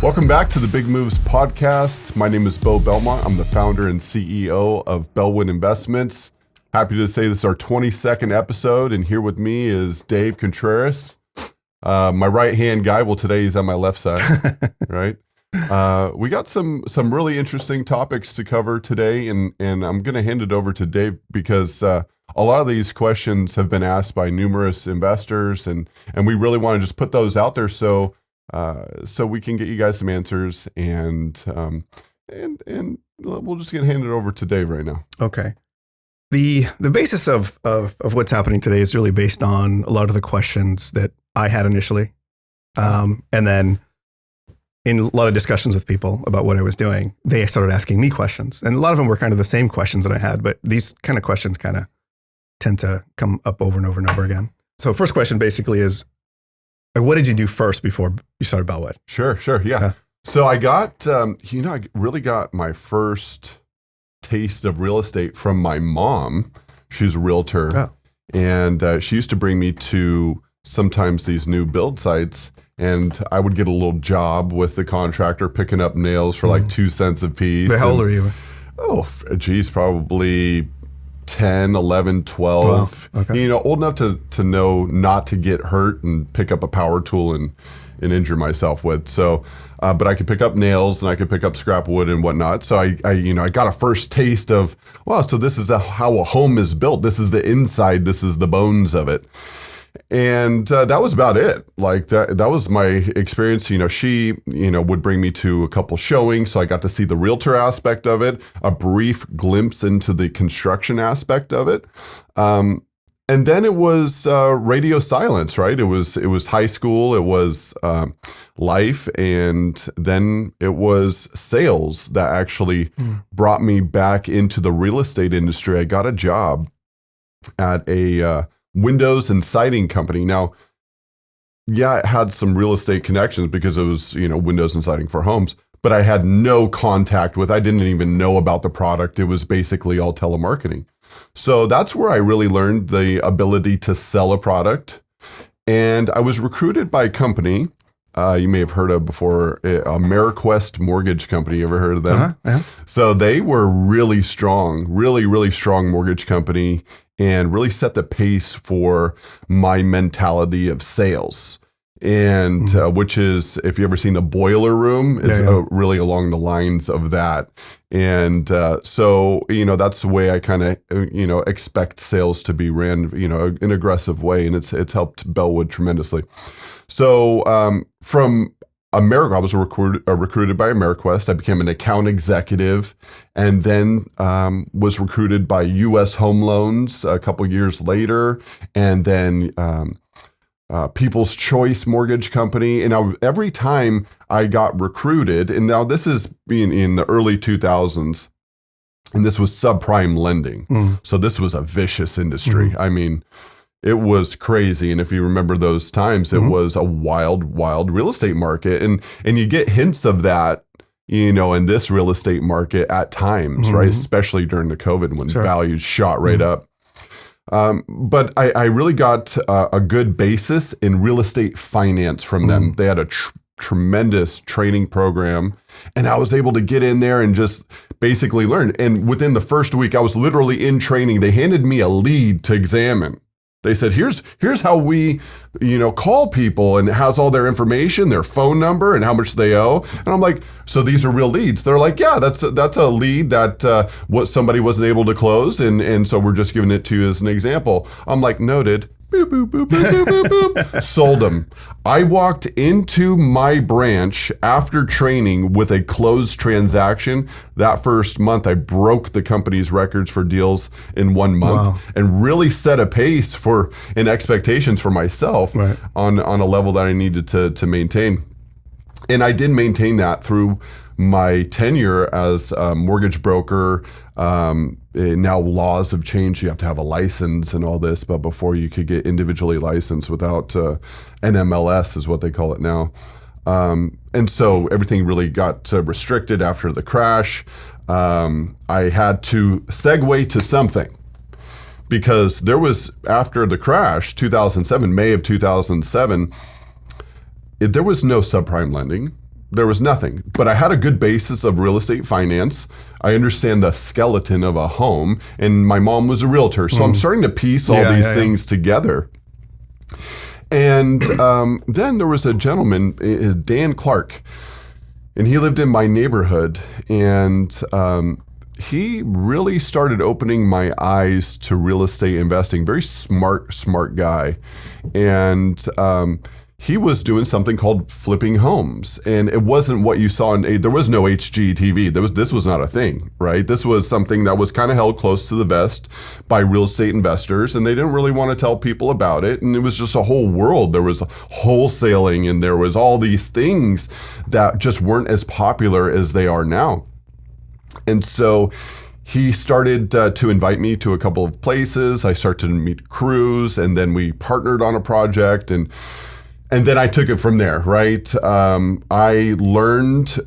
Welcome back to the Big Moves podcast. My name is Bo Belmont. I'm the founder and CEO of Belwood Investments. Happy to say this is our 22nd episode, and here with me is Dave Contreras, my right-hand guy. Well, today he's on my left side, right? We got some really interesting topics to cover today, and I'm going to hand it over to Dave because a lot of these questions have been asked by numerous investors, and we really want to just put those out there so we can get you guys some answers, and we'll just hand it over to Dave right now. Okay. The basis of what's happening today is really based on a lot of the questions that I had initially, and then in a lot of discussions with people about what I was doing, they started asking me questions, and a lot of them were kind of the same questions that I had, but these kind of questions kind of tend to come up over and over and over again. So first question basically is, what did you do first before you started Belwood? Sure. Yeah. So I got, I really got my first taste of real estate from my mom. She's a realtor, and she used to bring me to sometimes these new build sites, and I would get a little job with the contractor picking up nails for like 2 cents a piece. But how old are you? Oh, geez, probably 10, 11, 12, okay. Old enough to know not to get hurt and pick up a power tool and injure myself with. So, but I could pick up nails and I could pick up scrap wood and whatnot. So I got a first taste of, wow, so this is how a home is built. This is the inside. This is the bones of it. And that was about it. Like that was my experience. She, would bring me to a couple showings. So I got to see the realtor aspect of it, a brief glimpse into the construction aspect of it. And then it was radio silence, right? It was high school. It was life. And then it was sales that actually brought me back into the real estate industry. I got a job at a windows and siding company. Now, yeah, it had some real estate connections because it was, windows and siding for homes, but I had no contact with, I didn't even know about the product. It was basically all telemarketing. So that's where I really learned the ability to sell a product. And I was recruited by a company you may have heard of before, AmeriQuest Mortgage Company. You ever heard of them? Yeah. So they were really strong, really strong mortgage company, and really set the pace for my mentality of sales. And which is, if you ever seen The Boiler Room, is really along the lines of that. And so, that's the way I kind of, expect sales to be ran, an aggressive way. And it's helped Belwood tremendously. So from America, I was recruited by AmeriQuest. I became an account executive, and then was recruited by U.S. Home Loans a couple years later, and then People's Choice Mortgage Company. And every time I got recruited, and now this is being in the early 2000s, and this was subprime lending. So this was a vicious industry. I mean, it was crazy. And if you remember those times, it was a wild real estate market. And you get hints of that, in this real estate market at times, right? Especially during the COVID when values shot right up. But I really got a good basis in real estate finance from them. They had a tremendous training program, and I was able to get in there and just basically learn. And within the first week, I was literally in training. They handed me a lead to examine. They said, here's how we, call people, and it has all their information, their phone number, and how much they owe. And I'm like, so these are real leads? They're like, yeah, that's a lead that what somebody wasn't able to close, and so we're just giving it to you as an example. I'm like, noted. Boop, boop, boop, boop, boop, boop, boop. Sold them. I walked into my branch after training with a closed transaction. That first month, I broke the company's records for deals in 1 month and really set a pace for and expectations for myself on a level that I needed to maintain. And I did maintain that through my tenure as a mortgage broker. Now laws have changed. You have to have a license and all this, but before you could get individually licensed without NMLS is what they call it now. And so everything really got restricted after the crash. I had to segue to something because there was, after the crash, 2007, May of 2007, there was no subprime lending. There was nothing. But I had a good basis of real estate finance. I understand the skeleton of a home, and my mom was a realtor. So I'm starting to piece all these things together. And then there was a gentleman, Dan Clark, and he lived in my neighborhood. And he really started opening my eyes to real estate investing. Very smart guy. And he was doing something called flipping homes. And it wasn't what you saw there was no HGTV. This was not a thing, right? This was something that was kind of held close to the vest by real estate investors, and they didn't really want to tell people about it. And it was just a whole world. There was wholesaling, and there was all these things that just weren't as popular as they are now. And so he started to invite me to a couple of places. I started to meet crews, and then we partnered on a project, and then I took it from there, right? I learned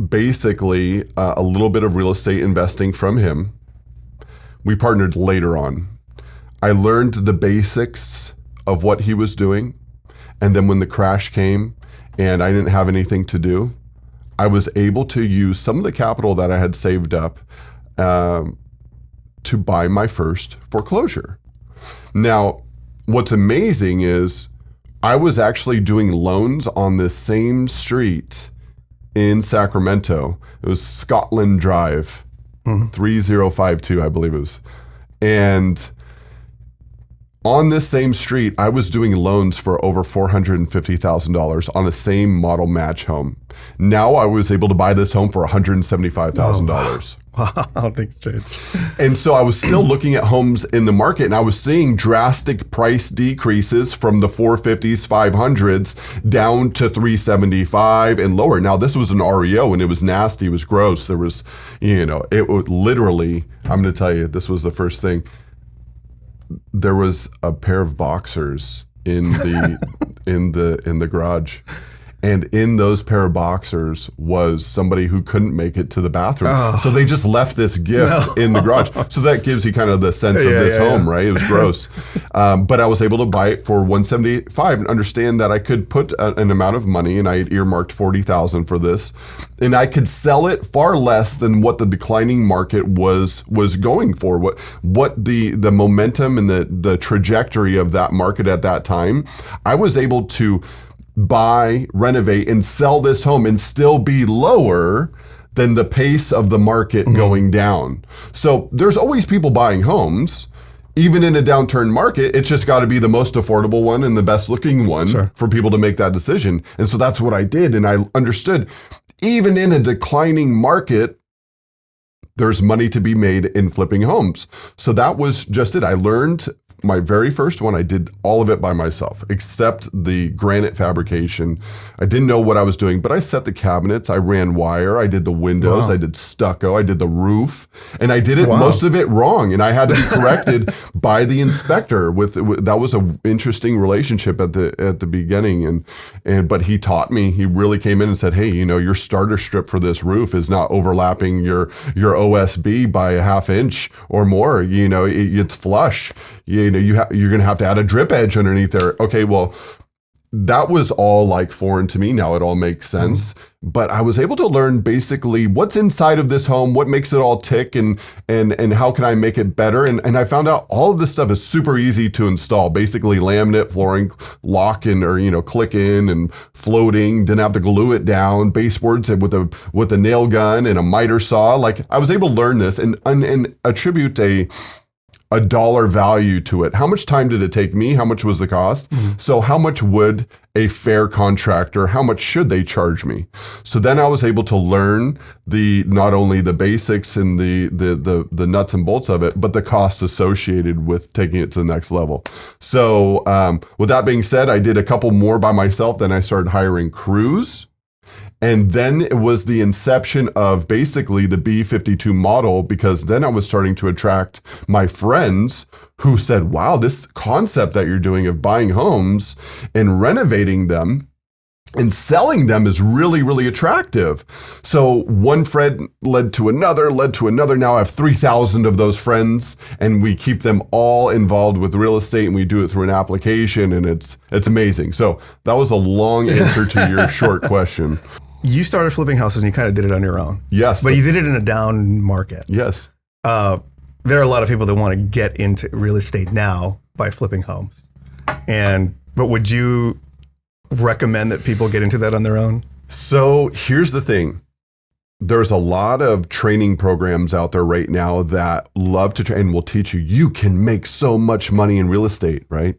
basically a little bit of real estate investing from him. We partnered later on. I learned the basics of what he was doing. And then when the crash came and I didn't have anything to do, I was able to use some of the capital that I had saved up to buy my first foreclosure. Now, what's amazing is I was actually doing loans on this same street in Sacramento. It was Scotland Drive, 3052, I believe it was. And on this same street, I was doing loans for over $450,000 on the same model match home. Now I was able to buy this home for $175,000. Wow, things changed. And so I was still looking at homes in the market, and I was seeing drastic price decreases from the 450s, 500s down to 375 and lower. Now this was an REO, and it was nasty, it was gross. There was, it would literally, I'm going to tell you, this was the first thing. There was a pair of boxers in the garage. And in those pair of boxers was somebody who couldn't make it to the bathroom. Oh. So they just left this gift in the garage. So that gives you kind of the sense of this home, right? It was gross. But I was able to buy it for $175 and understand that I could put an amount of money, and I had earmarked $40,000 for this. And I could sell it far less than what the declining market was going for. What the momentum and the trajectory of that market at that time, I was able to buy, renovate, and sell this home and still be lower than the pace of the market going down. So there's always people buying homes, even in a downturn market. It's just got to be the most affordable one and the best looking one for people to make that decision. And so that's what I did. And I understood, even in a declining market, there's money to be made in flipping homes. So that was just it. I learned my very first one. I did all of it by myself, except the granite fabrication. I didn't know what I was doing, but I set the cabinets, I ran wire, I did the windows, I did stucco, I did the roof, and I did it most of it wrong. And I had to be corrected by the inspector. That was an interesting relationship at the beginning. But he taught me. He really came in and said, "Hey, your starter strip for this roof is not overlapping your OSB by a half inch or more. It's flush. You're going to have to add a drip edge underneath there." Okay, well, that was all like foreign to me. Now it all makes sense. But I was able to learn basically what's inside of this home, what makes it all tick, and how can I make it better. And I found out all of this stuff is super easy to install. Basically laminate flooring, lock in or click in and floating. Didn't have to glue it down. Baseboards with a nail gun and a miter saw. Like, I was able to learn this and attribute a dollar value to it. How much time did it take me? How much was the cost? So how much would a fair contractor, how much should they charge me? So then I was able to learn not only the basics and the nuts and bolts of it, but the costs associated with taking it to the next level. So with that being said, I did a couple more by myself. Then I started hiring crews. And then it was the inception of basically the B52 model, because then I was starting to attract my friends who said, "Wow, this concept that you're doing of buying homes and renovating them and selling them is really, really attractive." So one friend led to another. Now I have 3,000 of those friends, and we keep them all involved with real estate, and we do it through an application, and it's amazing. So that was a long answer to your short question. you started flipping houses and you kind of did it on your own. Yes. But you did it in a down market. Yes. There are a lot of people that want to get into real estate now by flipping homes. But would you recommend that people get into that on their own? So here's the thing. There's a lot of training programs out there right now that love to train and will teach you can make so much money in real estate, right?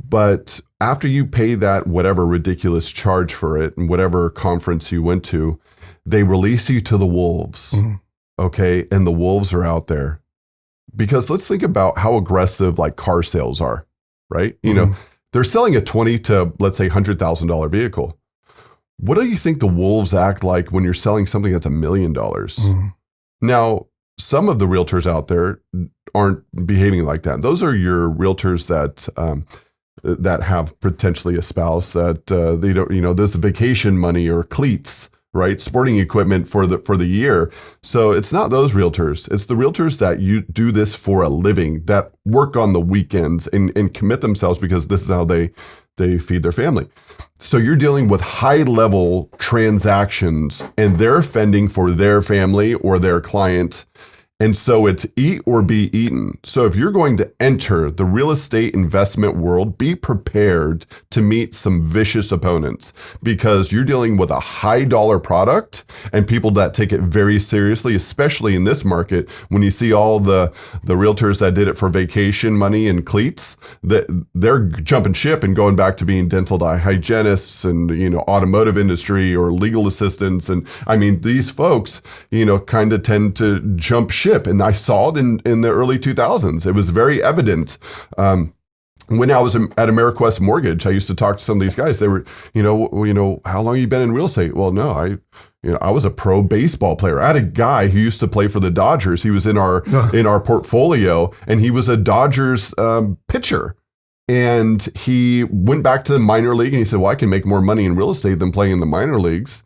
But after you pay that whatever ridiculous charge for it and whatever conference you went to, they release you to the wolves, okay? And the wolves are out there. Because let's think about how aggressive like car sales are, right? You know, they're selling a $20,000 to let's say $100,000 vehicle. What do you think the wolves act like when you're selling something that's $1 million? Now, some of the realtors out there aren't behaving like that. Those are your realtors that have potentially a spouse that they don't, you know, there's vacation money or cleats, right? Sporting equipment for the year. So it's not those realtors. It's the realtors that you do this for a living, that work on the weekends and commit themselves because this is how they feed their family. So you're dealing with high level transactions and they're fending for their family or their client. And so it's eat or be eaten. So if you're going to enter the real estate investment world, be prepared to meet some vicious opponents because you're dealing with a high dollar product and people that take it very seriously, especially in this market. When you see all the realtors that did it for vacation money and cleats, that they're jumping ship and going back to being dental hygienists and, you know, automotive industry or legal assistants. And I mean, these folks, you know, kind of tend to jump ship. And I saw it in the early 2000s. It was very evident. When I was at AmeriQuest Mortgage, I used to talk to some of these guys. They were, you know, how long have you been in real estate? Well, no, I was a pro baseball player. I had a guy who used to play for the Dodgers. He was in our portfolio, and he was a Dodgers pitcher. And he went back to the minor league, and he said, "Well, I can make more money in real estate than playing in the minor leagues."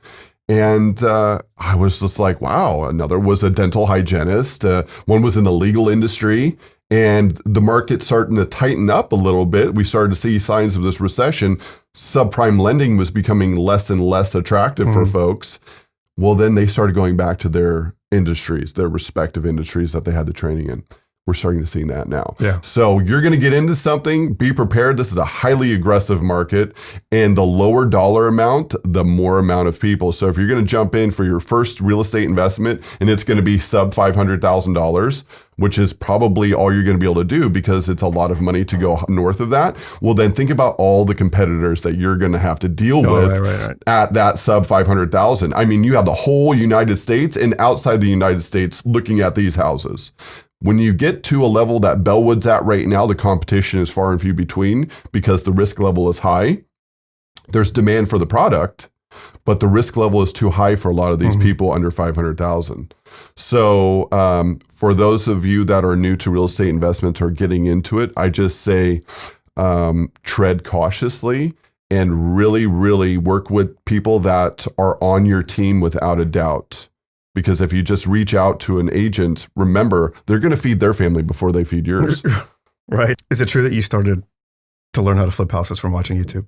And I was just like, wow. Another was a dental hygienist. One was in the legal industry. And the market starting to tighten up a little bit. We started to see signs of this recession. Subprime lending was becoming less and less attractive for folks. Well, then they started going back to their industries, their respective industries that they had the training in. We're starting to see that now. Yeah. So you're going to get into something, be prepared. This is a highly aggressive market, and the lower dollar amount, the more amount of people. So if you're going to jump in for your first real estate investment and it's going to be sub $500,000, which is probably all you're going to be able to do because it's a lot of money to go north of that. Well, then think about all the competitors that you're going to have to deal with at that sub 500,000. I mean, you have the whole United States and outside the United States looking at these houses. When you get to a level that Belwood's at right now, the competition is far and few between because the risk level is high. There's demand for the product, but the risk level is too high for a lot of these people under 500,000. So for those of you that are new to real estate investments or getting into it, I just say tread cautiously and really, really work with people that are on your team without a doubt. Because if you just reach out to an agent, remember, they're going to feed their family before they feed yours. Right. Is it true that you started to learn how to flip houses from watching YouTube?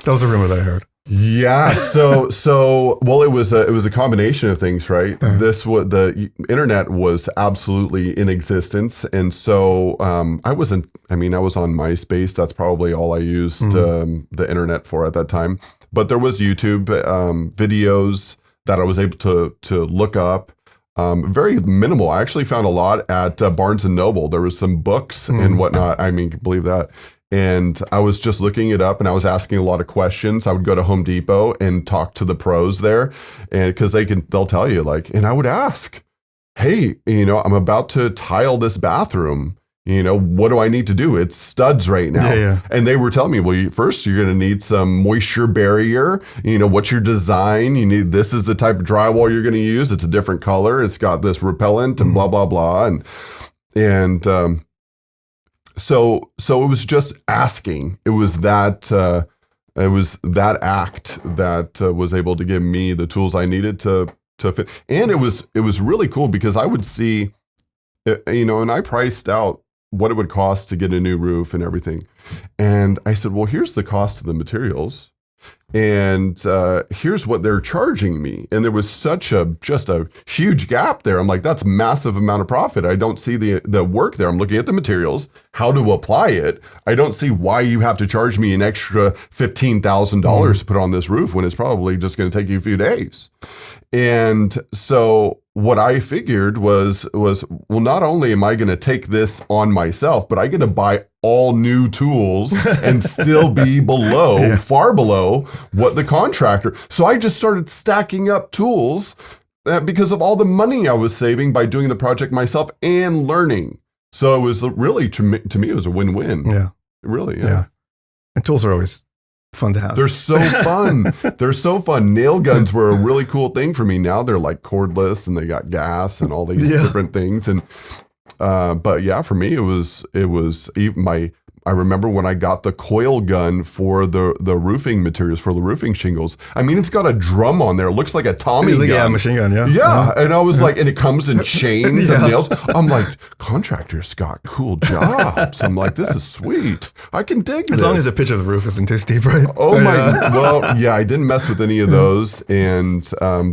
That was a rumor that I heard. Yeah. Well, it was a combination of things, right? The internet was absolutely in existence. And so I was on MySpace. That's probably all I used the internet for at that time. But there was YouTube videos that I was able to look up. Very minimal. I actually found a lot at Barnes & Noble. There was some books and whatnot. I mean, believe that. And I was just looking it up and I was asking a lot of questions. I would go to Home Depot and talk to the pros there, and because they'll tell you, like, and I would ask, hey, you know, I'm about to tile this bathroom. You know, what do I need to do? It's studs right now. Yeah. And they were telling me, well, first you're going to need some moisture barrier. You know, what's your design? This is the type of drywall you're going to use. It's a different color. It's got this repellent and blah, blah, blah. And so it was just asking. It was that act that was able to give me the tools I needed to fit. And it was really cool because I would see, you know, and I priced out what it would cost to get a new roof and everything. And I said, well, here's the cost of the materials. And here's what they're charging me. And there was just a huge gap there. I'm like, that's massive amount of profit. I don't see the work there. I'm looking at the materials, how to apply it. I don't see why you have to charge me an extra $15,000 to put on this roof when it's probably just going to take you a few days. And so what I figured was, well, not only am I going to take this on myself, but I get to buy all new tools and still be far below what the contractor. So I just started stacking up tools because of all the money I was saving by doing the project myself and learning. So it was really, to me, it was a win-win. Yeah. Really, yeah. And tools are always fun to have. They're so fun. They're so fun. Nail guns were a really cool thing for me. Now they're like cordless and they got gas and all these different things. And but yeah, for me, it was even I remember when I got the coil gun for the roofing materials, for the roofing shingles. I mean, it's got a drum on there. It looks like a Tommy gun. Yeah, machine gun, yeah. Yeah. And I was like, and it comes in chains and nails. I'm like, contractors got cool jobs. I'm like, this is sweet. I can dig this. As long as the pitch of the roof isn't too steep, right? Oh my, well, yeah, I didn't mess with any of those. And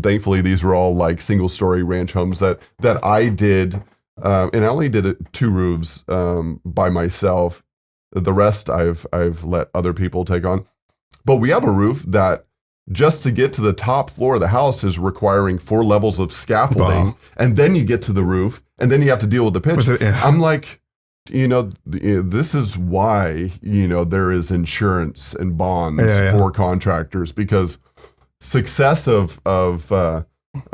thankfully, these were all like single story ranch homes that I did. And I only did 2 roofs by myself. The rest I've let other people take on. But we have a roof that just to get to the top floor of the house is requiring 4 levels of scaffolding. Wow. And then you get to the roof and then you have to deal with the pitch. I'm like, this is why, there is insurance and bonds for contractors, because success of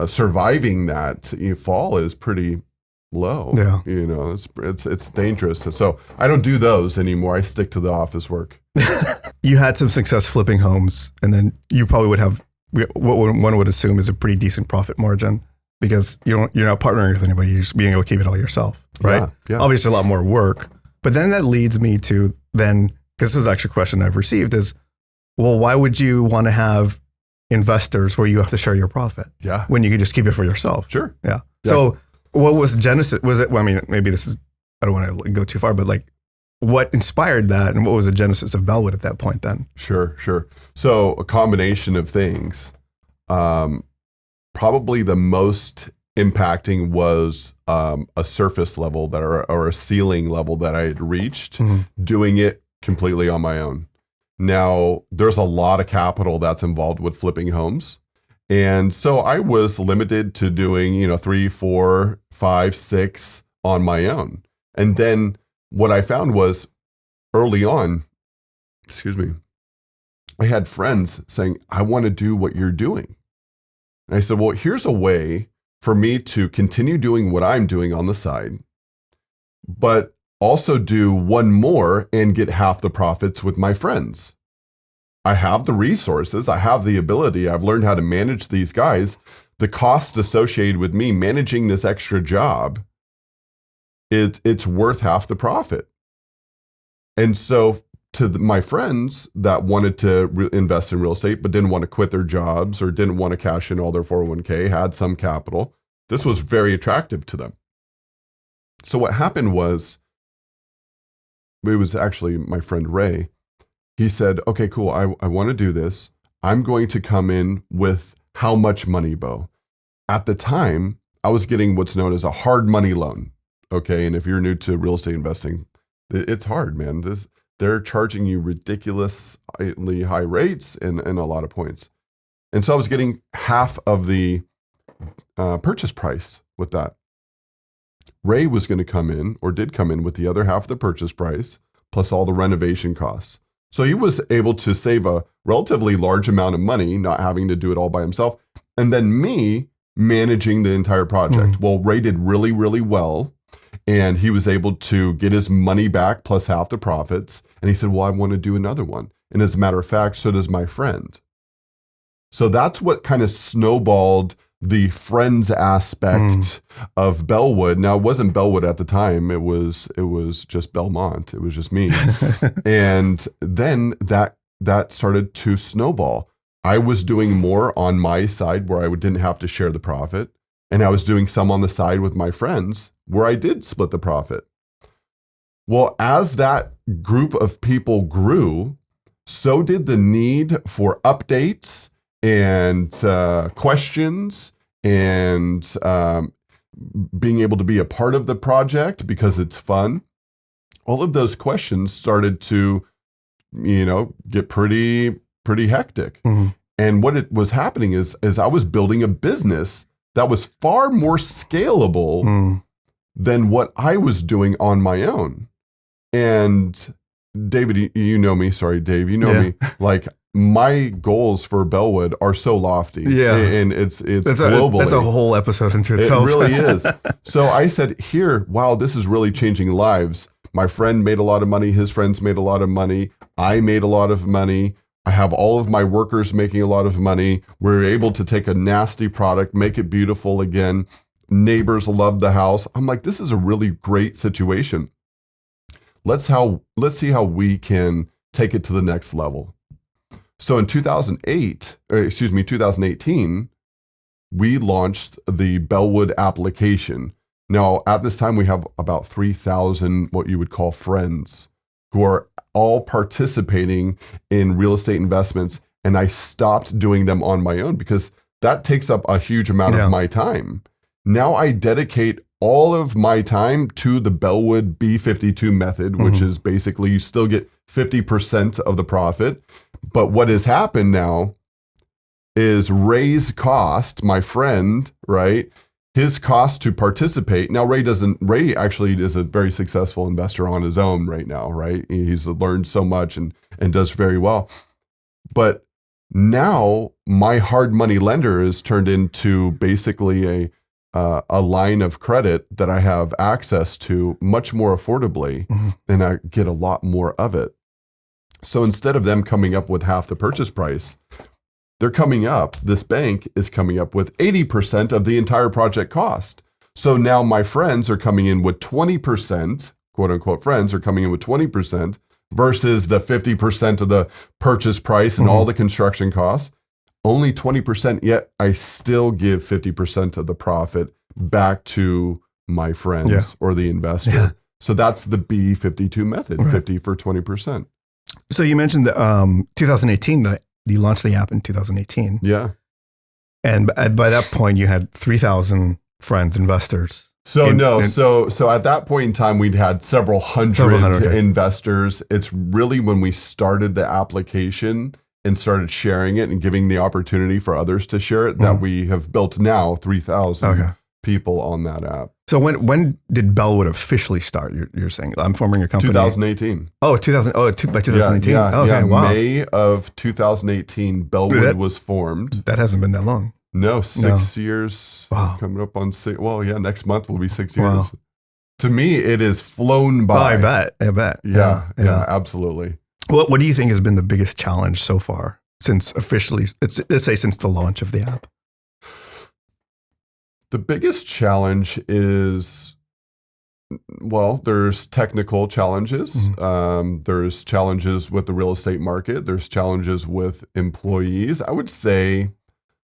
surviving that fall is pretty low. Yeah. It's dangerous. So I don't do those anymore. I stick to the office work. You had some success flipping homes, and then you probably would have what one would assume is a pretty decent profit margin, because you're not partnering with anybody. You're just being able to keep it all yourself, right? Yeah. Obviously a lot more work. But then that leads me to because this is actually a question I've received is, well, why would you want to have investors where you have to share your profit? Yeah. When you could just keep it for yourself. Sure. Yeah. So what was the genesis? Was it, well, I mean, maybe this is, I don't want to go too far, but like what inspired that and what was the genesis of Belwood at that point then? Sure. So a combination of things. Probably the most impacting was a surface level or a ceiling level that I had reached, doing it completely on my own. Now, there's a lot of capital that's involved with flipping homes. And so I was limited to doing, 3, 4, 5, 6 on my own. And then what I found was early on, I had friends saying, I want to do what you're doing. And I said, well, here's a way for me to continue doing what I'm doing on the side, but also do one more and get half the profits with my friends. I have the resources. I have the ability. I've learned how to manage these guys. The cost associated with me managing this extra job, it's worth half the profit. And so to my friends that wanted to invest in real estate, but didn't want to quit their jobs or didn't want to cash in all their 401k, had some capital, this was very attractive to them. So what happened was, it was actually my friend Ray. He said, okay, cool. I want to do this. I'm going to come in with how much money, Bo? At the time, I was getting what's known as a hard money loan. Okay. And if you're new to real estate investing, it's hard, man. They're charging you ridiculously high rates and a lot of points. And so I was getting half of the purchase price with that. Ray was going to come in, or did come in, with the other half of the purchase price, plus all the renovation costs. So he was able to save a relatively large amount of money, not having to do it all by himself. And then me managing the entire project. Well, Ray did really, really well. And he was able to get his money back plus half the profits. And he said, well, I want to do another one. And as a matter of fact, so does my friend. So that's what kind of snowballed the friends aspect of Belwood. Now, it wasn't Belwood at the time. It was just Belmont. It was just me. And then that started to snowball. I was doing more on my side where I didn't have to share the profit. And I was doing some on the side with my friends where I did split the profit. Well, as that group of people grew, so did the need for updates and questions and being able to be a part of the project because it's fun. All of those questions started to, get pretty hectic. Mm-hmm. And what it was happening is I was building a business that was far more scalable than what I was doing on my own. And David, you know me. Sorry, Dave, you know me. Like, my goals for Belwood are so lofty. Yeah. And it's globally. That's a whole episode into itself. It really is. So I said, wow, this is really changing lives. My friend made a lot of money. His friends made a lot of money. I made a lot of money. I have all of my workers making a lot of money. We're able to take a nasty product, make it beautiful again. Neighbors love the house. I'm like, this is a really great situation. Let's see how we can take it to the next level. So in 2018, we launched the Belwood application. Now, at this time, we have about 3,000 what you would call friends who are all participating in real estate investments. And I stopped doing them on my own because that takes up a huge amount of my time. Now I dedicate all of my time to the Belwood B52 method, which is basically you still get 50% of the profit. But what has happened now is Ray's cost, my friend, right? His cost to participate. Now, Ray actually is a very successful investor on his own right now, right? He's learned so much and does very well. But now my hard money lender is turned into basically a line of credit that I have access to much more affordably, and I get a lot more of it. So instead of them coming up with half the purchase price, this bank is coming up with 80% of the entire project cost. So now my friends are coming in with 20%, quote unquote friends are coming in with 20% versus the 50% of the purchase price and all the construction costs. Only 20%, yet I still give 50% of the profit back to my friends or the investor. Yeah. So that's the B52 method, 50 for 20%. So you mentioned that 2018, you launched the app in 2018. Yeah. And by that point, you had 3,000 friends, investors. So at that point in time, we'd had several hundred investors. It's really when we started the application and started sharing it and giving the opportunity for others to share it that we have built now 3,000 people on that app. So when did Belwood officially start? You're saying I'm forming a company. 2018. By 2018. Yeah, Wow. May of 2018, Belwood was formed. That hasn't been that long. No, 6 years. Wow. Coming up on 6. Well, yeah, next month will be 6 years. Wow. To me, it has flown by. I bet. Yeah, absolutely. What do you think has been the biggest challenge so far since the launch of the app? The biggest challenge is, there's technical challenges. There's challenges with the real estate market. There's challenges with employees. I would say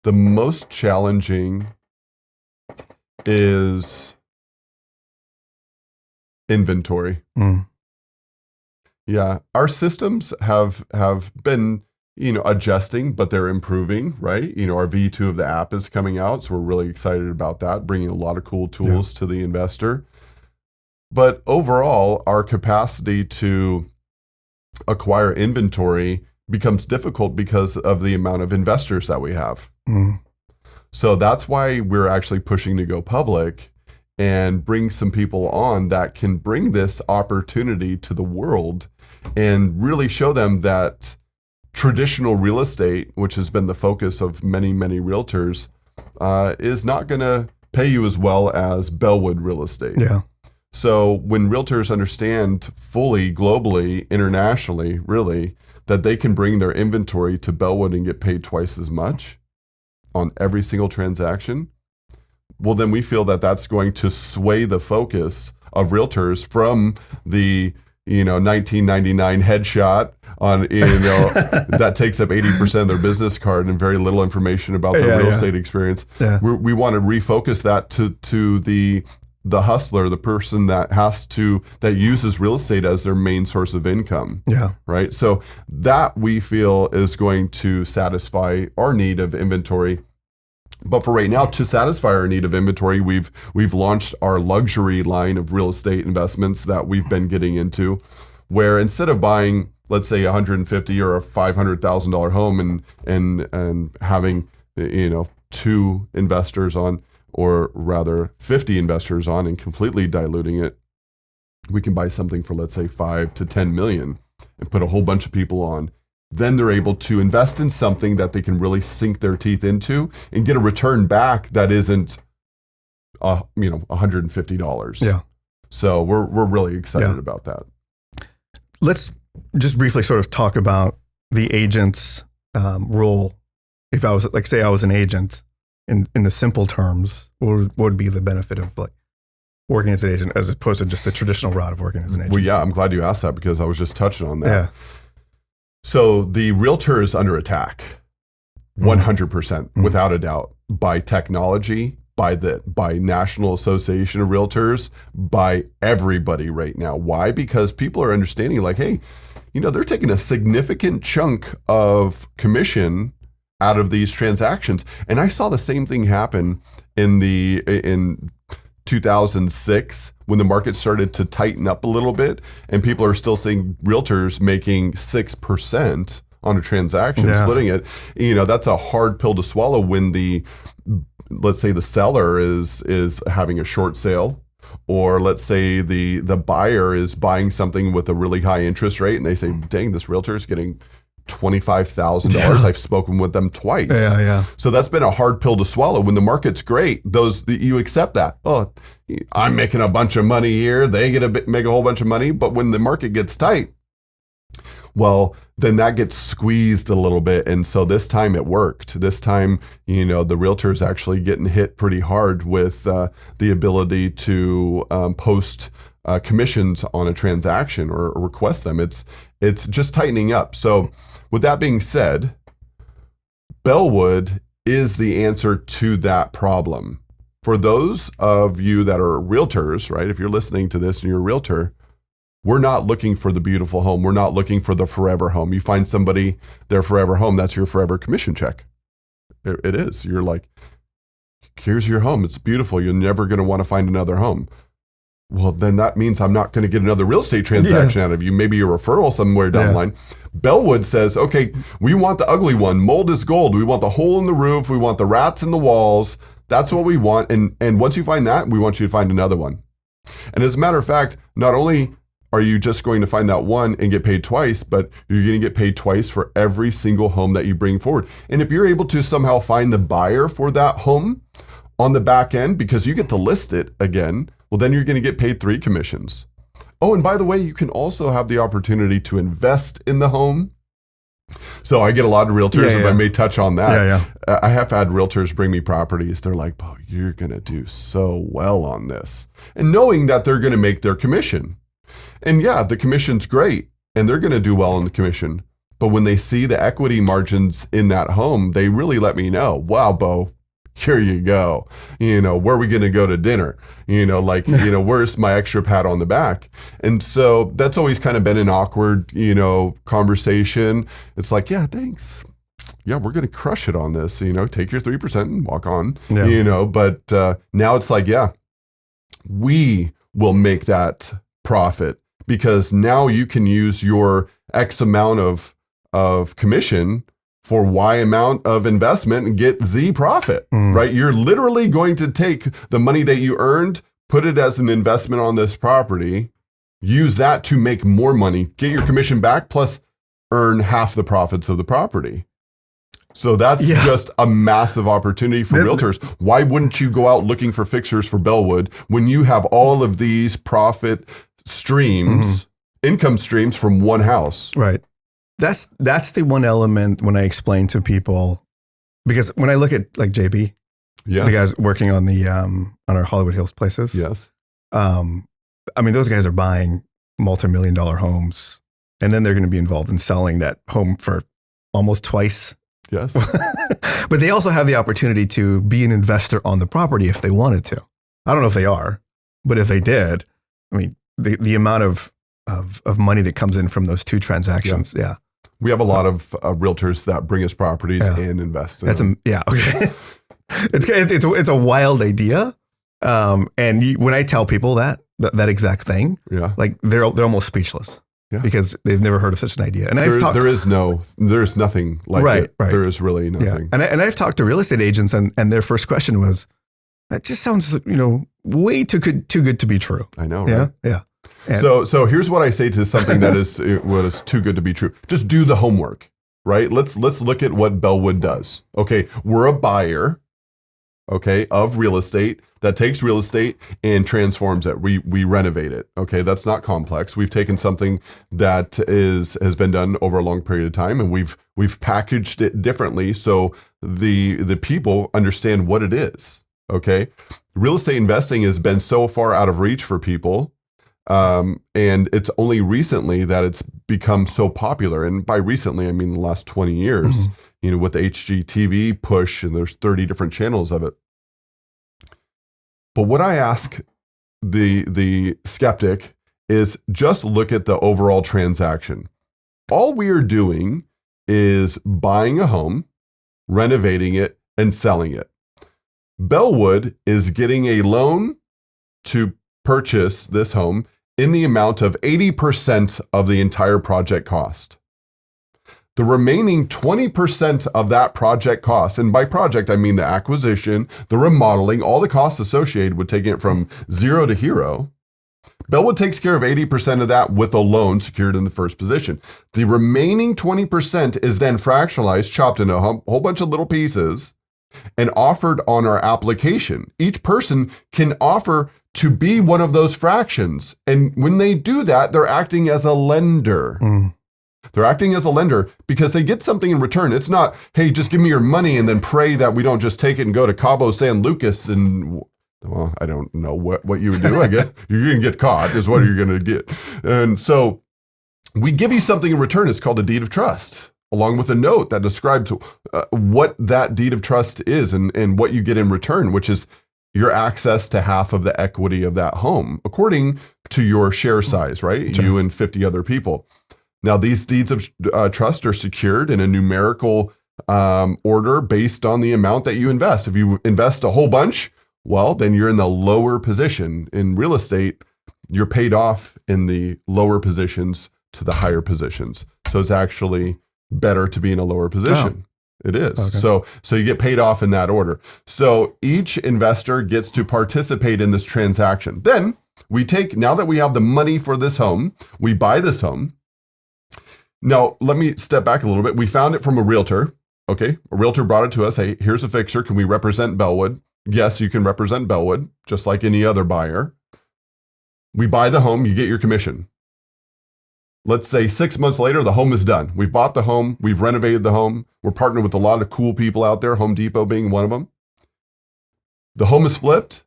the most challenging is inventory. Yeah, our systems have been adjusting, but they're improving, right? Our V2 of the app is coming out, so we're really excited about that, bringing a lot of cool tools to the investor. But overall, our capacity to acquire inventory becomes difficult because of the amount of investors that we have. So that's why we're actually pushing to go public and bring some people on that can bring this opportunity to the world and really show them that traditional real estate, which has been the focus of many, many realtors, is not going to pay you as well as Belwood real estate. Yeah. So when realtors understand fully, globally, internationally, really, that they can bring their inventory to Belwood and get paid twice as much on every single transaction, well, then we feel that that's going to sway the focus of realtors from the 1999 headshot on that takes up 80% of their business card and very little information about their real estate experience. Yeah. We want to refocus that to the the hustler, the person that uses real estate as their main source of income. Yeah. Right. So that we feel is going to satisfy our need of inventory. But for right now, to satisfy our need of inventory, we've launched our luxury line of real estate investments that we've been getting into, where instead of buying, let's say, $150,000 or a $500,000 home and having, two investors on, or rather 50 investors on, and completely diluting it, we can buy something for, let's say, 5 to 10 million and put a whole bunch of people on. Then they're able to invest in something that they can really sink their teeth into and get a return back that isn't, $150. Yeah. So we're really excited about that. Let's just briefly sort of talk about the agent's role. If I was, say I was an agent, in the simple terms, what would be the benefit of working as an agent as opposed to just the traditional route of working as an agent? Well, yeah, I'm glad you asked that because I was just touching on that. Yeah. So the realtor is under attack, 100%, without a doubt, by technology, by National Association of Realtors, by everybody right now. Why? Because people are understanding hey, they're taking a significant chunk of commission out of these transactions. And I saw the same thing happen in 2006 when the market started to tighten up a little bit, and people are still seeing realtors making 6% on a transaction, splitting it. That's a hard pill to swallow when let's say the seller is having a short sale, or let's say the buyer is buying something with a really high interest rate and they say, dang, this realtor is getting $25,000. Yeah. I've spoken with them twice. Yeah. So that's been a hard pill to swallow. When the market's great, you accept that. Oh, I'm making a bunch of money here. They get to make a whole bunch of money. But when the market gets tight, well, then that gets squeezed a little bit. And so this time it worked. This time, the realtor is actually getting hit pretty hard with the ability to post commissions on a transaction or request them. It's just tightening up. So with that being said, Belwood is the answer to that problem. For those of you that are realtors, right? If you're listening to this and you're a realtor, we're not looking for the beautiful home. We're not looking for the forever home. You find somebody, their forever home, that's your forever commission check. It is. You're like, here's your home. It's beautiful. You're never going to want to find another home. Well, then that means I'm not going to get another real estate transaction out of you. Maybe a referral somewhere down the line. Belwood says, okay, we want the ugly one. Mold is gold. We want the hole in the roof. We want the rats in the walls. That's what we want. And once you find that, we want you to find another one. And as a matter of fact, not only are you just going to find that one and get paid twice, but you're going to get paid twice for every single home that you bring forward. And if you're able to somehow find the buyer for that home on the back end, because you get to list it again, well, then you're going to get paid 3 commissions. Oh, and by the way, you can also have the opportunity to invest in the home. So I get a lot of realtors, if I may touch on that. I have had realtors bring me properties. They're like, Bo, you're going to do so well on this. And knowing that they're going to make their commission. And yeah, the commission's great and they're going to do well on the commission. But when they see the equity margins in that home, they really let me know, wow, Bo, here you go. Where are we going to go to dinner? Where's my extra pat on the back? And so that's always kind of been an awkward, conversation. It's like, yeah, thanks. Yeah, we're going to crush it on this, take your 3% and walk on, but now it's like, yeah, we will make that profit because now you can use your X amount of commission for Y amount of investment and get Z profit, right? You're literally going to take the money that you earned, put it as an investment on this property, use that to make more money, get your commission back, plus earn half the profits of the property. So that's just a massive opportunity for realtors. Why wouldn't you go out looking for fixers for Belwood when you have all of these profit streams, income streams from one house? Right. That's the one element when I explain to people, because when I look at like JB, the guys working on the on our Hollywood Hills places, those guys are buying multi-million-dollar homes, and then they're going to be involved in selling that home for almost twice. Yes, but they also have the opportunity to be an investor on the property if they wanted to. I don't know if they are, But if they did, I mean, the amount of money that comes in from those two transactions, We have a lot of realtors that bring us properties and invest in them. Okay. It's a wild idea. And when I tell people that exact thing, like they're almost speechless because they've never heard of such an idea. And there's nothing like it. Right. There is really nothing. Yeah. And I've talked to real estate agents and their first question was, that just sounds, way too good to be true. I know. Right? Yeah. So here's what I say to something that is what is too good to be true. Just do the homework, right? Let's look at what Belwood does. Okay, we're a buyer, of real estate that takes real estate and transforms it. We renovate it. Okay, that's not complex. We've taken something that has been done over a long period of time, and we've packaged it differently so the people understand what it is. Okay, real estate investing has been so far out of reach for people. And it's only recently that it's become so popular. And by recently, I mean the last 20 years, with the HGTV push, and there's 30 different channels of it. But what I ask the skeptic is just look at the overall transaction. All we are doing is buying a home, renovating it, and selling it. Belwood is getting a loan to purchase this home in the amount of 80% of the entire project cost. The remaining 20% of that project cost, and by project, I mean the acquisition, the remodeling, all the costs associated with taking it from zero to hero, Belwood takes care of 80% of that with a loan secured in the first position. The remaining 20% is then fractionalized, chopped into a whole bunch of little pieces, and offered on our application. Each person can offer to be one of those fractions. And when they do that, they're acting as a lender. They're acting as a lender because they get something in return. It's not, hey, just give me your money and then pray that we don't just take it and go to Cabo San Lucas and, well, I don't know what you would do. I guess you're going to get caught is what you're going to get. And so we give you something in return. It's called a deed of trust, along with a note that describes what that deed of trust is and what you get in return, which is your access to half of the equity of that home, according to your share size, right? Sure. You and 50 other people. Now, these deeds of trust are secured in a numerical order based on the amount that you invest. If you invest a whole bunch, well, then you're in the lower position. In real estate, you're paid off in the lower positions to the higher positions. So it's actually better to be in a lower position. Oh. It is. Okay. So you get paid off in that order. So each investor gets to participate in this transaction. Then now that we have the money for this home, we buy this home. Now, let me step back a little bit. We found it from a realtor. Okay. A realtor brought it to us. Hey, here's a fixture. Can we represent Belwood? Yes, you can represent Belwood, just like any other buyer. We buy the home, you get your commission. Let's say 6 months later, the home is done. We've bought the home. We've renovated the home. We're partnered with a lot of cool people out there, Home Depot being one of them. The home is flipped.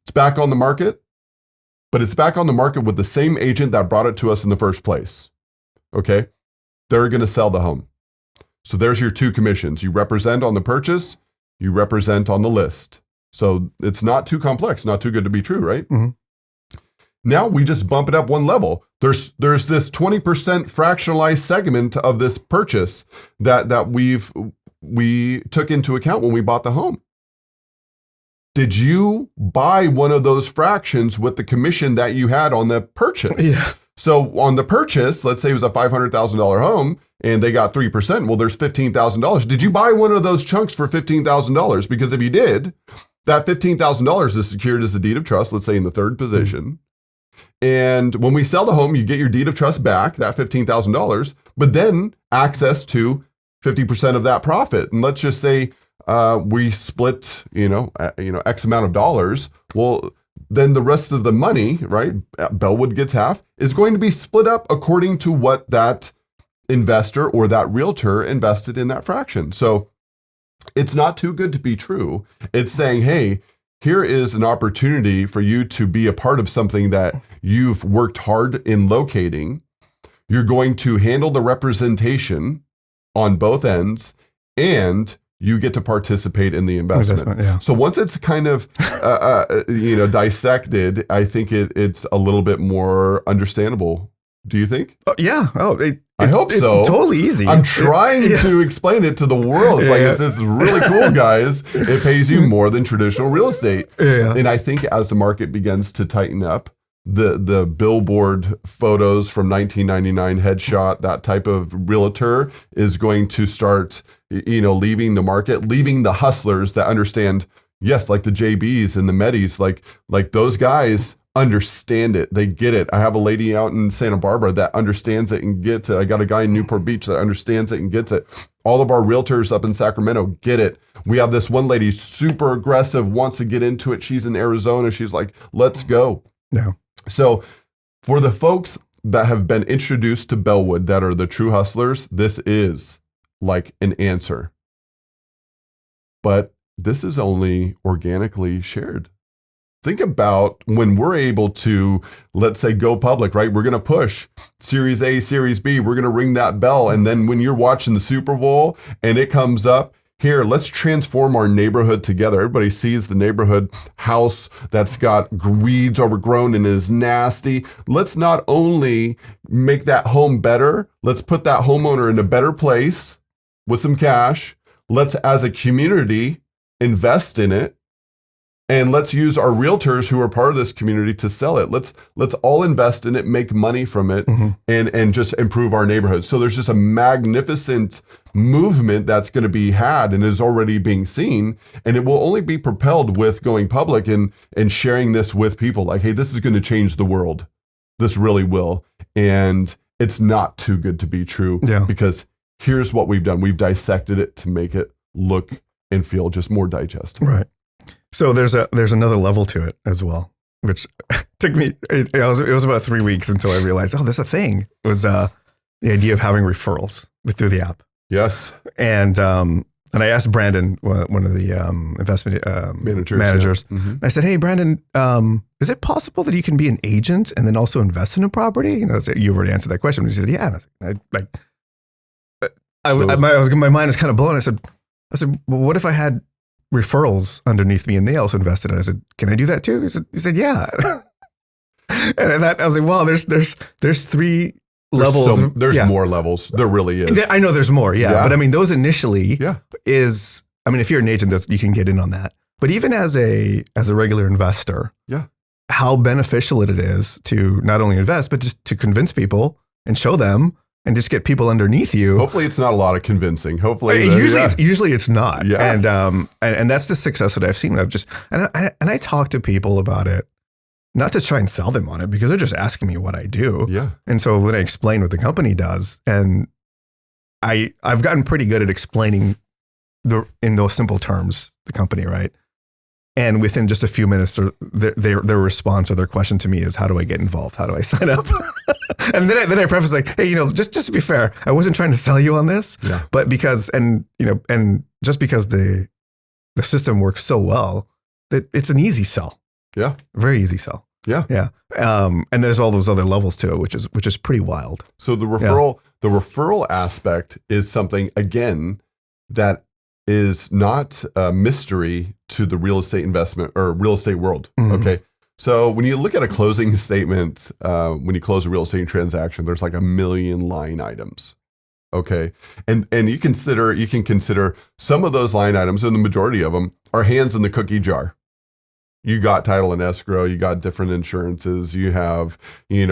It's back on the market, but it's back on the market with the same agent that brought it to us in the first place. Okay? They're going to sell the home. So there's your two commissions. You represent on the purchase, you represent on the list. So it's not too complex, not too good to be true, right? Mm-hmm. Now we just bump it up one level. There's this 20% fractionalized segment of this purchase that we took into account when we bought the home. Did you buy one of those fractions with the commission that you had on the purchase? Yeah. So on the purchase, let's say it was a $500,000 home and they got 3%. Well, there's $15,000. Did you buy one of those chunks for $15,000? Because if you did, that $15,000 is secured as a deed of trust, let's say in the third position. Mm-hmm. And when we sell the home, you get your deed of trust back, that $15,000, but then access to 50% of that profit. And let's just say we split, X amount of dollars. Well, then the rest of the money, right? Belwood gets half, is going to be split up according to what that investor or that realtor invested in that fraction. So it's not too good to be true. It's saying, hey, here is an opportunity for you to be a part of something that you've worked hard in locating. You're going to handle the representation on both ends, and you get to participate in the investment. Yeah. So once it's kind of dissected, I think it's a little bit more understandable. Do you think? Yeah. I hope so. It's totally easy. I'm trying to explain it to the world. It's this is really cool, guys. It pays you more than traditional real estate. Yeah. And I think as the market begins to tighten up, the billboard photos from 1999 headshot, that type of realtor is going to start, leaving the market, leaving the hustlers that understand, yes, like the JBs and the Medis, like those guys understand it. They get it. I have a lady out in Santa Barbara that understands it and gets it. I got a guy in Newport Beach that understands it and gets it. All of our realtors up in Sacramento get it. We have this one lady, super aggressive, wants to get into it. She's in Arizona. She's like, let's go. No. So for the folks that have been introduced to Belwood that are the true hustlers, this is like an answer. But this is only organically shared. Think about when we're able to, let's say, go public, right? We're going to push Series A, Series B. We're going to ring that bell. And then when you're watching the Super Bowl and it comes up, here, let's transform our neighborhood together. Everybody sees the neighborhood house that's got weeds overgrown and is nasty. Let's not only make that home better, let's put that homeowner in a better place with some cash. Let's, as a community, invest in it. And let's use our realtors who are part of this community to sell it. Let's all invest in it, make money from it, and just improve our neighborhood. So there's just a magnificent movement that's going to be had and is already being seen. And it will only be propelled with going public and sharing this with people. Like, hey, this is going to change the world. This really will. And it's not too good to be true. Yeah. Because here's what we've done. We've dissected it to make it look and feel just more digestible. Right. So there's another level to it as well, which took me, it was about 3 weeks until I realized, there's a thing. It was the idea of having referrals through the app. Yes. And I asked Brandon, one of the investment managers, Yeah. I said, hey, Brandon, is it possible that you can be an agent and then also invest in a property? You already answered that question. He said, yeah. My mind was kind of blown. I said, well, what if I had referrals underneath me and they also invested? And I said, can I do that too? He said, yeah. And I was like, wow, there's three levels. There's more levels. There really is. I know there's more. Yeah. But I mean, those initially if you're an agent, you can get in on that. But even as a regular investor, how beneficial it is to not only invest, but just to convince people and show them and just get people underneath you. Hopefully it's not a lot of convincing. Hopefully. Usually it's not. Yeah. And that's the success that I've seen. I talk to people about it, not to try and sell them on it because they're just asking me what I do. Yeah. And so when I explain what the company does, and I've gotten pretty good at explaining in those simple terms, the company, right? And within just a few minutes, their response or their question to me is, how do I get involved? How do I sign up? And then I preface like, hey, just to be fair, I wasn't trying to sell you on this, but because, and just because the system works so well, that it's an easy sell. Yeah. Very easy sell. Yeah. Yeah. And there's all those other levels to it, which is pretty wild. So the referral aspect is something, again, that is not a mystery to the real estate investment or real estate world. Mm-hmm. Okay. So when you look at a closing statement, when you close a real estate transaction, there's like 1 million line items. Okay. And you can consider some of those line items, and the majority of them are hands in the cookie jar. You got title and escrow, you got different insurances, you have,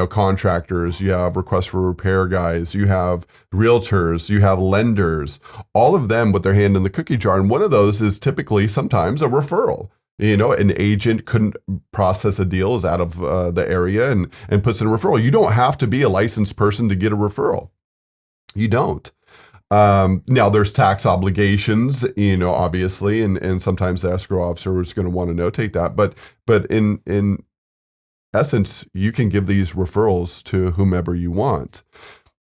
contractors, you have requests for repair guys, you have realtors, you have lenders, all of them with their hand in the cookie jar. And one of those is typically sometimes a referral. An agent couldn't process a deal, is out of the area and puts in a referral. You don't have to be a licensed person to get a referral. You don't. Now there's tax obligations, obviously, and sometimes the escrow officer is going to want to notate that. But in essence, you can give these referrals to whomever you want.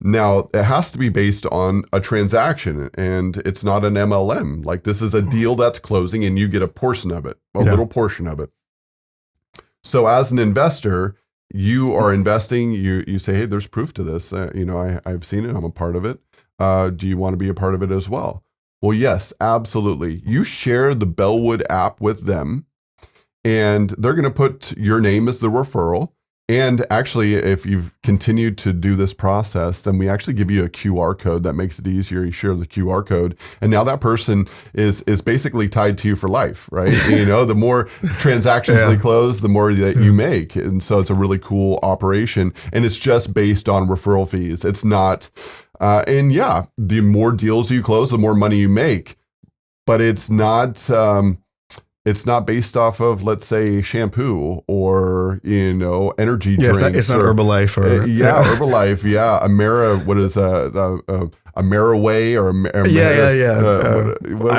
Now it has to be based on a transaction, and it's not an MLM. Like, this is a deal that's closing, and you get a portion of it, little portion of it. So as an investor, you are investing. You say, hey, there's proof to this. I've seen it. I'm a part of it. Do you want to be a part of it as well? Well, yes, absolutely. You share the Belwood app with them, and they're going to put your name as the referral. And actually, if you've continued to do this process, then we actually give you a QR code that makes it easier. You share the QR code, and now that person is basically tied to you for life, right? The more transactions they close, the more that you make. And so it's a really cool operation, and it's just based on referral fees. It's not, the more deals you close, the more money you make, but it's not. It's not based off of, let's say, shampoo or, energy drinks. It's not Herbalife or... Herbalife. Yeah. what is Ameriway or... I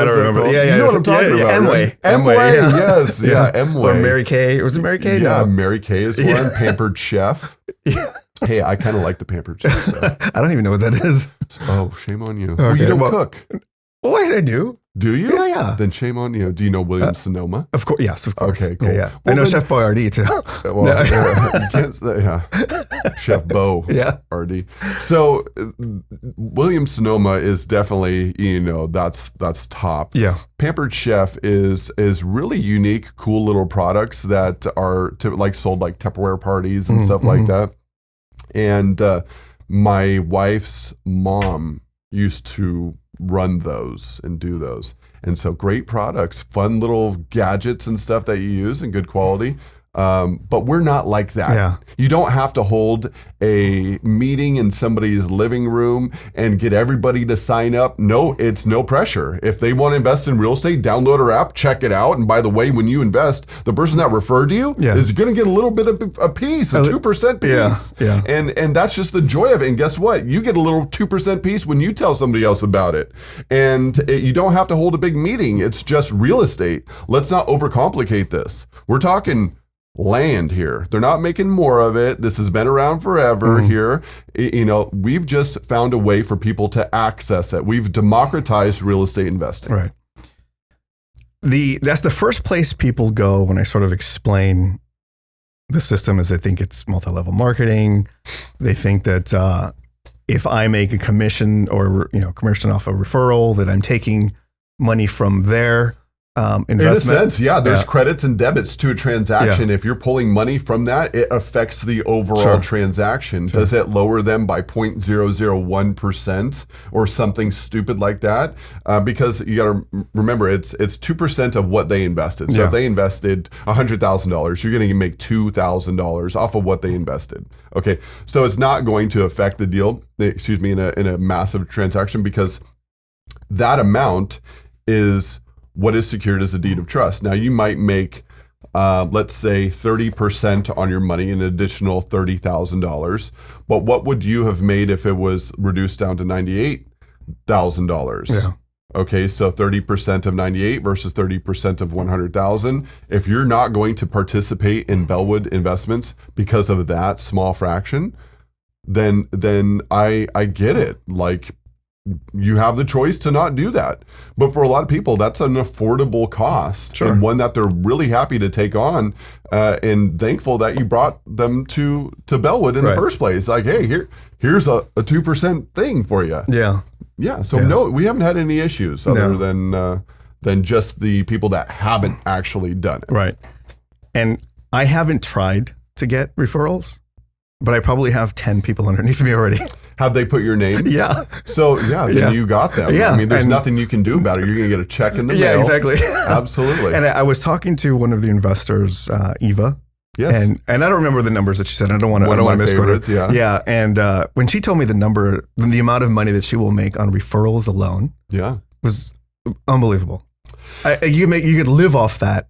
don't remember. You know what I'm talking about. Amway. Amway, yes. Yeah, Amway. Or Mary Kay. Was it Mary Kay? Yeah, No. Mary Kay is one. Pampered Chef. Hey, I kind of like the Pampered Chef stuff. I don't even know what that is. Oh, shame on you. Okay, You don't cook. Oh, I do. Do you? Yeah. Then shame on you. Do you know Williams-Sonoma? Of course. Yes, of course. Okay, cool. Yeah. Well, I know Chef Boyardee too. You can't say, Chef Bo RD. So Williams-Sonoma is definitely, that's top. Yeah. Pampered Chef is really unique, cool little products that are sold like Tupperware parties and stuff like that. And my wife's mom used to run those and do those. And so great products, fun little gadgets and stuff that you use and good quality. But we're not like that. Yeah. You don't have to hold a meeting in somebody's living room and get everybody to sign up. No, it's no pressure. If they want to invest in real estate, download our app, check it out. And by the way, when you invest, the person that referred you is going to get a little bit of a piece, a 2% piece. Yeah. And that's just the joy of it. And guess what? You get a little 2% piece when you tell somebody else about it. And you don't have to hold a big meeting. It's just real estate. Let's not overcomplicate this. We're talking land here. They're not making more of it. This has been around forever here. We've just found a way for people to access it. We've democratized real estate investing. Right. That's the first place people go when I sort of explain the system is they think it's multi-level marketing. They think that if I make a commission or commission off a referral, that I'm taking money from their investment. In a sense, there's credits and debits to a transaction. Yeah. If you're pulling money from that, it affects the overall transaction. Does it lower them by 0.001% or something stupid like that? Because you got to remember, it's 2% of what they invested. So if they invested $100,000, you're going to make $2,000 off of what they invested. Okay, so it's not going to affect the deal. In a massive transaction, because that amount is what is secured as a deed of trust. Now, you might make, let's say, 30% on your money, an additional $30,000. But what would you have made if it was reduced down to $98,000? Yeah. Okay, so 30% of 98 versus 30% of 100,000. If you're not going to participate in Belwood investments because of that small fraction, then I get it. Like, you have the choice to not do that. But for a lot of people, that's an affordable cost and one that they're really happy to take on, and thankful that you brought them to Belwood in the first place. Like, hey, here's a 2% thing for you. Yeah. Yeah. So no, we haven't had any issues other than just the people that haven't actually done it. Right. And I haven't tried to get referrals, but I probably have 10 people underneath me already. Have they put your name? Yeah. So then you got them. Yeah. I mean, there's nothing you can do about it. You're going to get a check in the mail. Yeah, exactly. Absolutely. And I was talking to one of the investors, Eva. Yes. And I don't remember the numbers that she said. I don't want to misquote her. Yeah. And when she told me the amount of money that she will make on referrals alone, was unbelievable. You could live off that.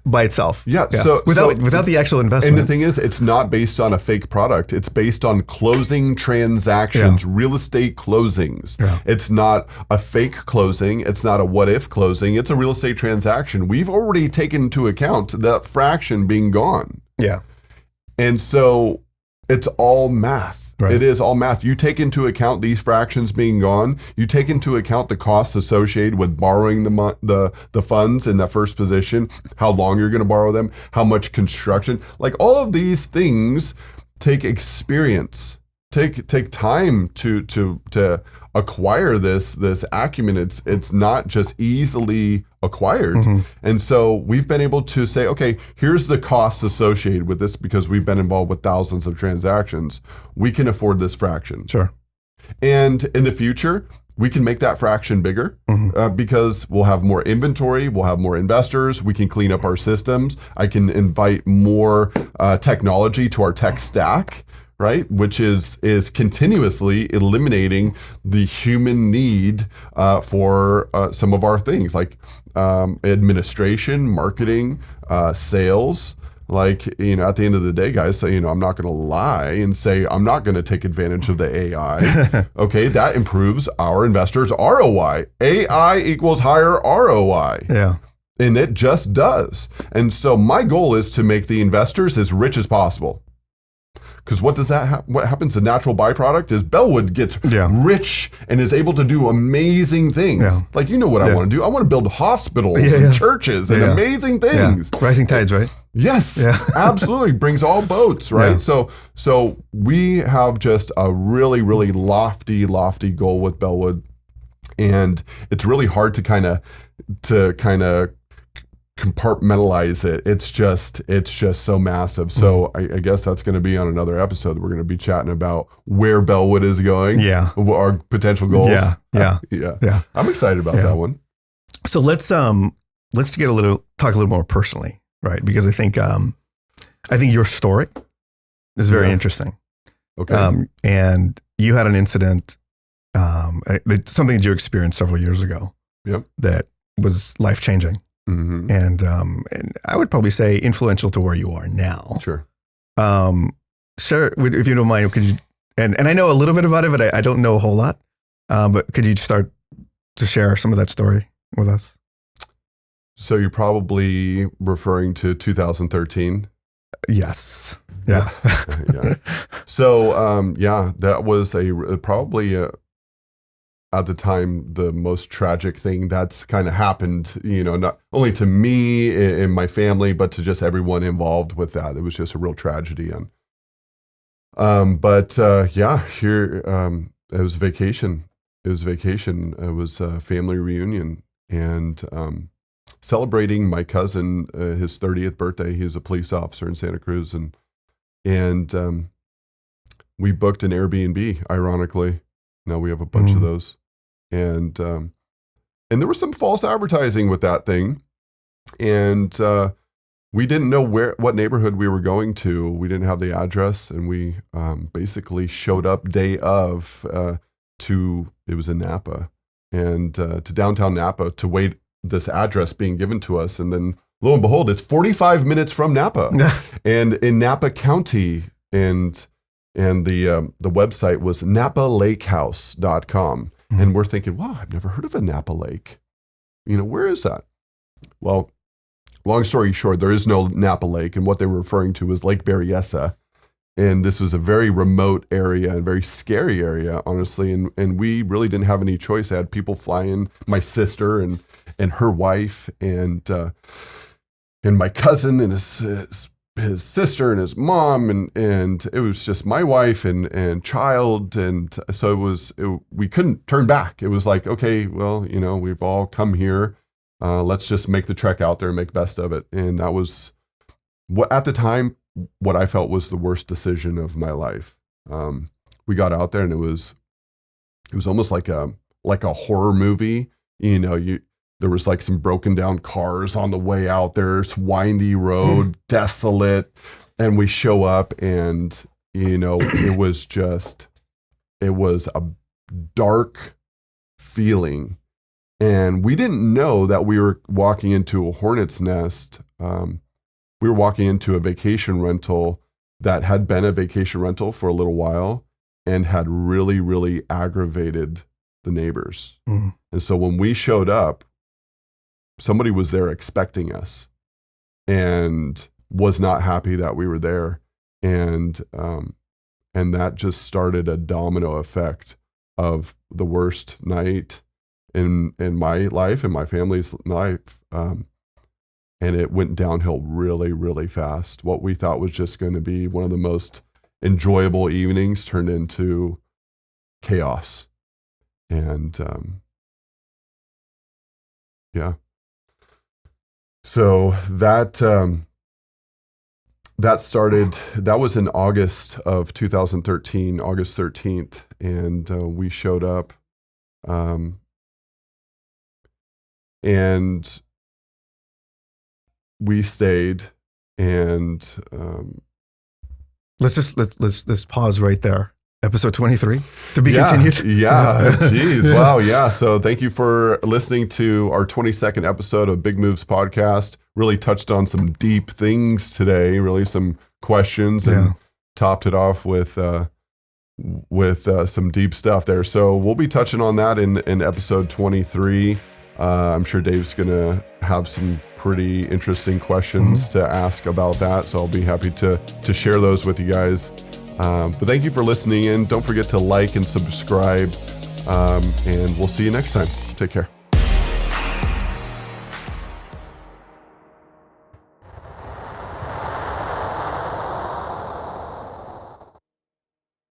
By itself. So without the actual investment. And the thing is, it's not based on a fake product. It's based on closing transactions, real estate closings. It's not a fake closing. It's not a what if closing. It's a real estate transaction. We've already taken into account that fraction being gone. Yeah. And so it's all math. Right. It is all math. You take into account these fractions being gone. You take into account the costs associated with borrowing the funds in that first position, how long you're going to borrow them, how much construction. Like, all of these things take experience take time to acquire this acumen. It's not just easily acquired. And so we've been able to say, okay, here's the costs associated with this because we've been involved with thousands of transactions. We can afford this fraction. Sure. And in the future, we can make that fraction bigger because we'll have more inventory, we'll have more investors, we can clean up our systems. I can invite more technology to our tech stack, right? Which is continuously eliminating the human need for some of our things like administration, marketing, sales. Like, at the end of the day, guys, I'm not going to lie and say I'm not going to take advantage of the AI. Okay, that improves our investors' ROI. AI equals higher ROI. Yeah. And it just does. And so my goal is to make the investors as rich as possible. Because what happens? The natural byproduct is Belwood gets rich and is able to do amazing things. Yeah. Like, what I want to do? I want to build hospitals and churches and amazing things. Yeah. Rising tides, right? Yes, absolutely. Brings all boats, right? Yeah. So we have just a really, really lofty goal with Belwood. And it's really hard to kind of compartmentalize it. It's just so massive. So I guess that's going to be on another episode. We're going to be chatting about where Belwood is going. Yeah. Our potential goals. Yeah. I'm excited about that one. So let's talk a little more personally, right? Because I think your story is very interesting. Okay. And you had an incident, something that you experienced several years ago. Yep. That was life-changing. Mm-hmm. And I would probably say influential to where you are now. Sure. Sure. If you don't mind, could you, and I know a little bit about it, but I don't know a whole lot. But could you start to share some of that story with us? So you're probably referring to 2013? Yes. Yeah. Yeah. So, that was probably at the time, the most tragic thing that's kind of happened, not only to me and my family, but to just everyone involved with that. It was just a real tragedy. And, here, it was vacation. It was a family reunion and, celebrating my cousin, his 30th birthday. He was a police officer in Santa Cruz and we booked an Airbnb, ironically. Now we have a bunch of those. And there was some false advertising with that thing. And we didn't know what neighborhood we were going to. We didn't have the address. And we basically showed up day of it was in Napa, and to downtown Napa to wait this address being given to us. And then lo and behold, it's 45 minutes from Napa and in Napa County. And the website was napalakehouse.com. And we're thinking, wow, I've never heard of a Napa Lake. Where is that? Well, long story short, there is no Napa Lake. And what they were referring to was Lake Berryessa. And this was a very remote area and very scary area, honestly. And we really didn't have any choice. I had people fly in, my sister and her wife and my cousin and his sister and his mom and it was just my wife and child. And so we couldn't turn back. It was like, okay, well, we've all come here. Let's just make the trek out there and make best of it. And that was at the time, what I felt was the worst decision of my life. We got out there and it was almost like a horror movie. There was like some broken down cars on the way out there. It's windy road, desolate. And we show up and, it was a dark feeling. And we didn't know that we were walking into a hornet's nest. We were walking into a vacation rental that had been a vacation rental for a little while and had really, really aggravated the neighbors. Mm. And so when we showed up, somebody was there expecting us and was not happy that we were there. And that just started a domino effect of the worst night in my life and my family's life. And it went downhill really, really fast. What we thought was just going to be one of the most enjoyable evenings turned into chaos. And yeah. So that started, that was in August of 2013, August 13th. And we showed up. And we stayed, and let's pause right there. Episode 23 to be continued. Yeah. Geez. Wow. Yeah. So thank you for listening to our 22nd episode of Big Moves Podcast. Really touched on some deep things today, really some questions, and topped it off with some deep stuff there. So we'll be touching on that in episode 23. I'm sure Dave's going to have some pretty interesting questions to ask about that. So I'll be happy to share those with you guys. But thank you for listening in. Don't forget to like and subscribe. And we'll see you next time. Take care.